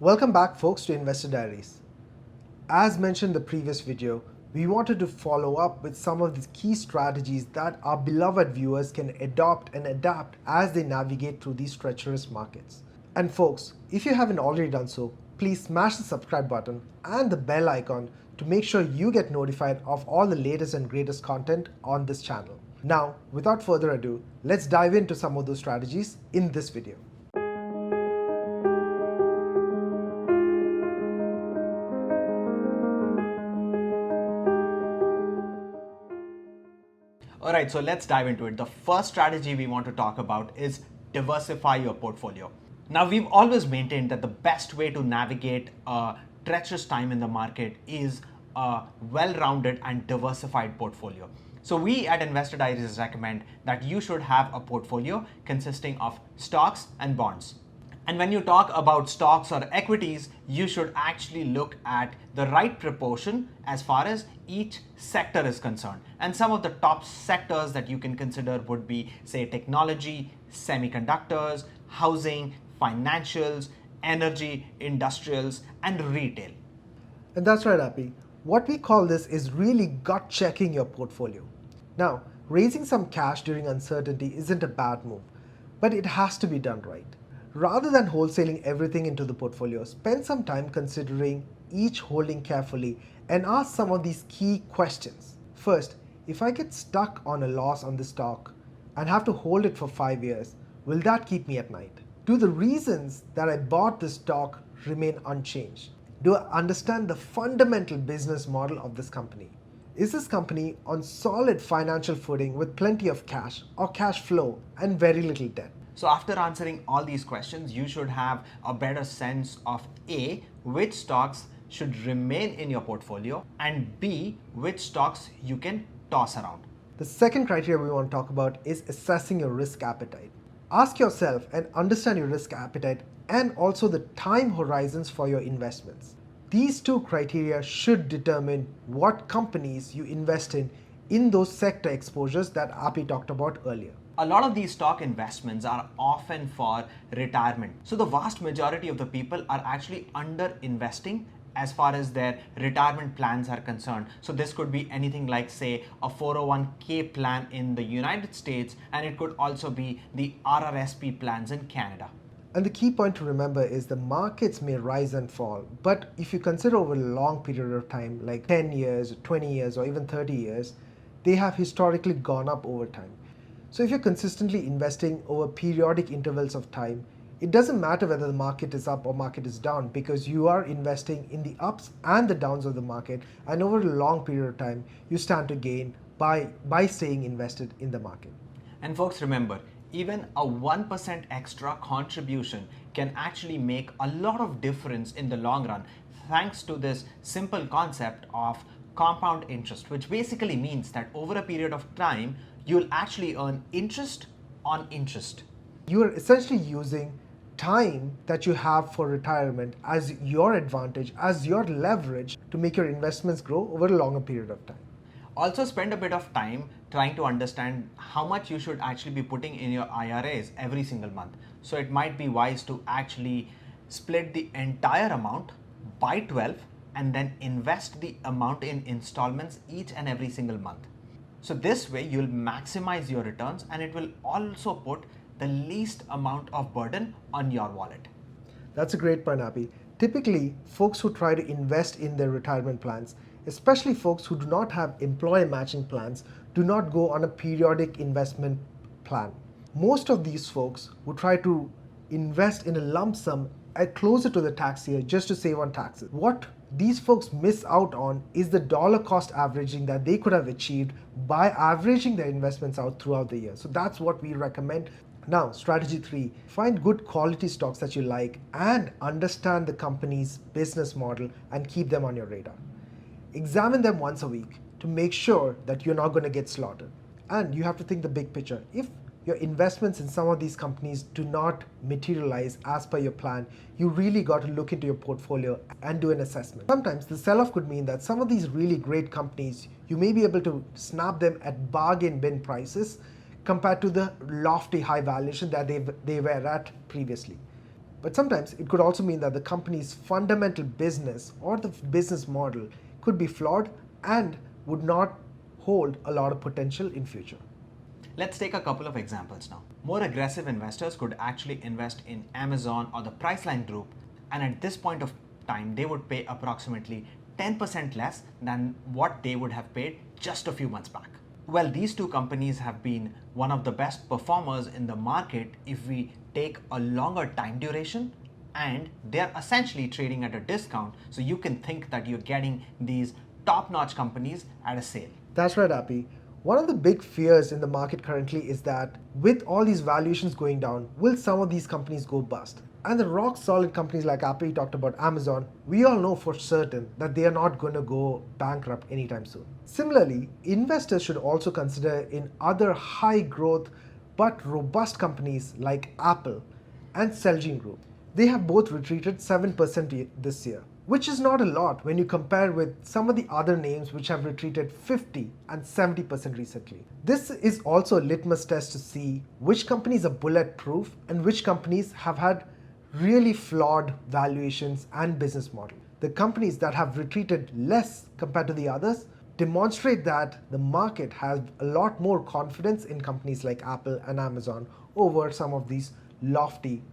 Welcome back folks to Investor Diaries. As mentioned in the previous video, we wanted to follow up with some of the key strategies that our beloved viewers can adopt and adapt as they navigate through these treacherous markets. And folks, if you haven't already done so, please smash the subscribe button and the bell icon to make sure you get notified of all the latest and greatest content on this channel. Now, without further ado, let's dive into some of those strategies in this video. Alright, so let's dive into it. The first strategy we want to talk about is diversify your portfolio. Now, we've always maintained that the best way to navigate a treacherous time in the market is a well-rounded and diversified portfolio. So we at Investor Diaries recommend that you should have a portfolio consisting of stocks and bonds. And when you talk about stocks or equities, you should actually look at the right proportion as far as each sector is concerned. And some of the top sectors that you can consider would be, say, technology, semiconductors, housing, financials, energy, industrials, and retail. And that's right, Appy. What we call this is really gut checking your portfolio. Now, raising some cash during uncertainty isn't a bad move, but it has to be done right. Rather than wholesaling everything into the portfolio, spend some time considering each holding carefully and ask some of these key questions. First, if I get stuck on a loss on the stock and have to hold it for 5 years, will that keep me at night? Do the reasons that I bought this stock remain unchanged? Do I understand the fundamental business model of this company? Is this company on solid financial footing with plenty of cash or cash flow and very little debt? So after answering all these questions, you should have a better sense of A, which stocks should remain in your portfolio, and B, which stocks you can toss around. The second criteria we want to talk about is assessing your risk appetite. Ask yourself and understand your risk appetite and also the time horizons for your investments. These two criteria should determine what companies you invest in those sector exposures that Api talked about earlier. A lot of these stock investments are often for retirement. So the vast majority of the people are actually under investing as far as their retirement plans are concerned. So this could be anything like, say, a 401k plan in the United States, and it could also be the RRSP plans in Canada. And the key point to remember is the markets may rise and fall, but if you consider over a long period of time, like 10 years, 20 years, or even 30 years, they have historically gone up over time. So if you're consistently investing over periodic intervals of time, it doesn't matter whether the market is up or market is down, because you are investing in the ups and the downs of the market, and over a long period of time, you stand to gain by staying invested in the market. And folks, remember, even a 1% extra contribution can actually make a lot of difference in the long run, thanks to this simple concept of compound interest, which basically means that over a period of time, you'll actually earn interest on interest. You are essentially using time that you have for retirement as your advantage, as your leverage to make your investments grow over a longer period of time. Also, spend a bit of time trying to understand how much you should actually be putting in your IRAs every single month. So it might be wise to actually split the entire amount by 12 and then invest the amount in installments each and every single month. So this way you'll maximize your returns, and it will also put the least amount of burden on your wallet. That's a great point, Abhi. Typically, folks who try to invest in their retirement plans, especially folks who do not have employer matching plans, do not go on a periodic investment plan. Most of these folks who try to invest in a lump sum at closer to the tax year just to save on taxes. What these folks miss out on is the dollar cost averaging that they could have achieved by averaging their investments out throughout the year. So that's what we recommend. Now, strategy 3, find good quality stocks that you like and understand the company's business model and keep them on your radar. Examine them once a week to make sure that you're not going to get slaughtered. And you have to think the big picture. If your investments in some of these companies do not materialize as per your plan, you really got to look into your portfolio and do an assessment. Sometimes the sell-off could mean that some of these really great companies, you may be able to snap them at bargain bin prices compared to the lofty high valuation that they were at previously. But sometimes it could also mean that the company's fundamental business or the business model could be flawed and would not hold a lot of potential in future. Let's take a couple of examples now. More aggressive investors could actually invest in Amazon or the Priceline Group, and at this point of time, they would pay approximately 10% less than what they would have paid just a few months back. Well, these two companies have been one of the best performers in the market if we take a longer time duration, and they're essentially trading at a discount, so you can think that you're getting these top-notch companies at a sale. That's right, Appy. One of the big fears in the market currently is that with all these valuations going down, will some of these companies go bust? And the rock solid companies like Appy talked about Amazon, we all know for certain that they are not going to go bankrupt anytime soon. Similarly, investors should also consider in other high growth but robust companies like Apple and Celgene Group. They have both retreated 7% this year, which is not a lot when you compare with some of the other names which have retreated 50 and 70% recently. This is also a litmus test to see which companies are bulletproof and which companies have had really flawed valuations and business model. The companies that have retreated less compared to the others demonstrate that the market has a lot more confidence in companies like Apple and Amazon over some of these lofty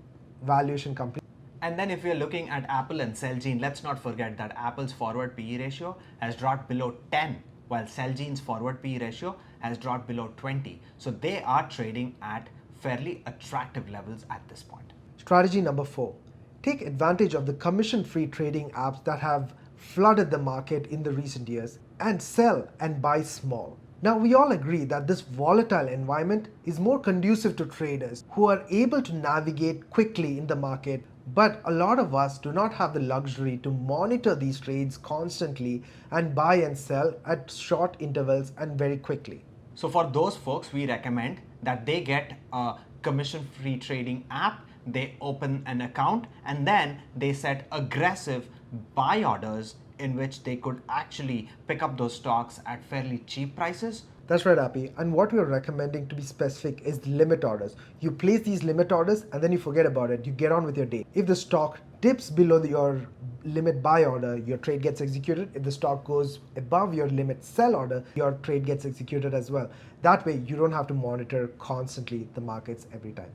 valuation companies. And then if we're looking at Apple and Celgene, let's not forget that Apple's forward PE ratio has dropped below 10, while Celgene's forward PE ratio has dropped below 20. So they are trading at fairly attractive levels at this point. Strategy number 4. Take advantage of the commission-free trading apps that have flooded the market in the recent years and sell and buy small. Now, we all agree that this volatile environment is more conducive to traders who are able to navigate quickly in the market, but a lot of us do not have the luxury to monitor these trades constantly and buy and sell at short intervals and very quickly. So for those folks, we recommend that they get a commission-free trading app, they open an account, and then they set aggressive buy orders in which they could actually pick up those stocks at fairly cheap prices. That's right, Appy. And what we are recommending, to be specific, is limit orders. You place these limit orders and then you forget about it. You get on with your day. If the stock dips below your limit buy order, your trade gets executed. If the stock goes above your limit sell order, your trade gets executed as well. That way, you don't have to monitor constantly the markets every time.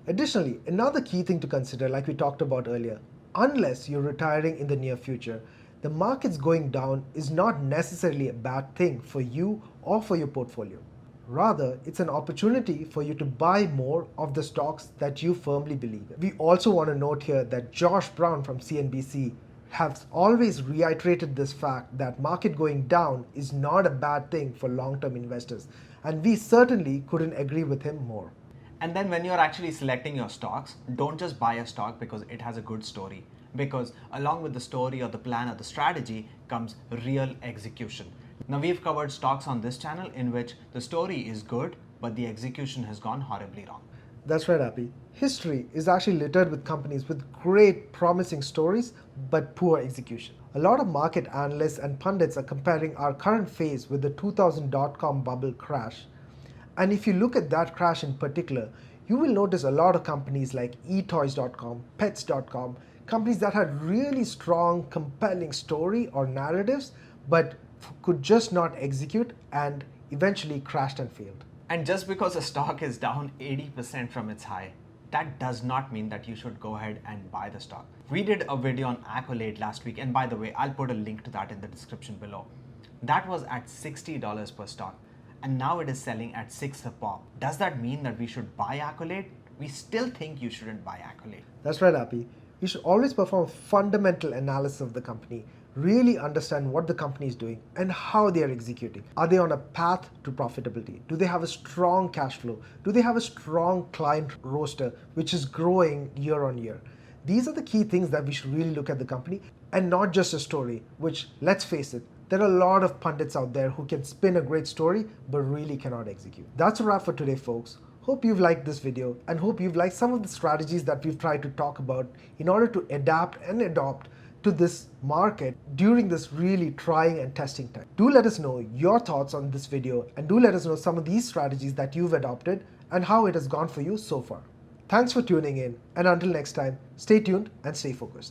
Additionally, another key thing to consider, like we talked about earlier, unless you're retiring in the near future, the markets going down is not necessarily a bad thing for you or for your portfolio. Rather, it's an opportunity for you to buy more of the stocks that you firmly believe in. We also want to note here that Josh Brown from CNBC has always reiterated this fact that market going down is not a bad thing for long-term investors, and we certainly couldn't agree with him more. And then when you're actually selecting your stocks, don't just buy a stock because it has a good story. Because along with the story or the plan or the strategy comes real execution. Now, we've covered stocks on this channel in which the story is good, but the execution has gone horribly wrong. That's right, Appy. History is actually littered with companies with great promising stories but poor execution. A lot of market analysts and pundits are comparing our current phase with the 2000 dot-com bubble crash. And if you look at that crash in particular, you will notice a lot of companies like etoys.com, pets.com, companies that had really strong, compelling story or narratives, but could just not execute and eventually crashed and failed. And just because a stock is down 80% from its high, that does not mean that you should go ahead and buy the stock. We did a video on Accolade last week, and by the way, I'll put a link to that in the description below. That was at $60 per stock, and now it is selling at $6 a pop. Does that mean that we should buy Accolade? We still think you shouldn't buy Accolade. That's right, Appy. You should always perform a fundamental analysis of the company, really understand what the company is doing and how they are executing. Are they on a path to profitability? Do they have a strong cash flow? Do they have a strong client roster which is growing year on year? These are the key things that we should really look at the company, and not just a story, which, let's face it, there are a lot of pundits out there who can spin a great story but really cannot execute. That's a wrap for today, folks. Hope you've liked this video and hope you've liked some of the strategies that we've tried to talk about in order to adapt and adopt to this market during this really trying and testing time. Do let us know your thoughts on this video, and do let us know some of these strategies that you've adopted and how it has gone for you so far. Thanks for tuning in, and until next time, stay tuned and stay focused.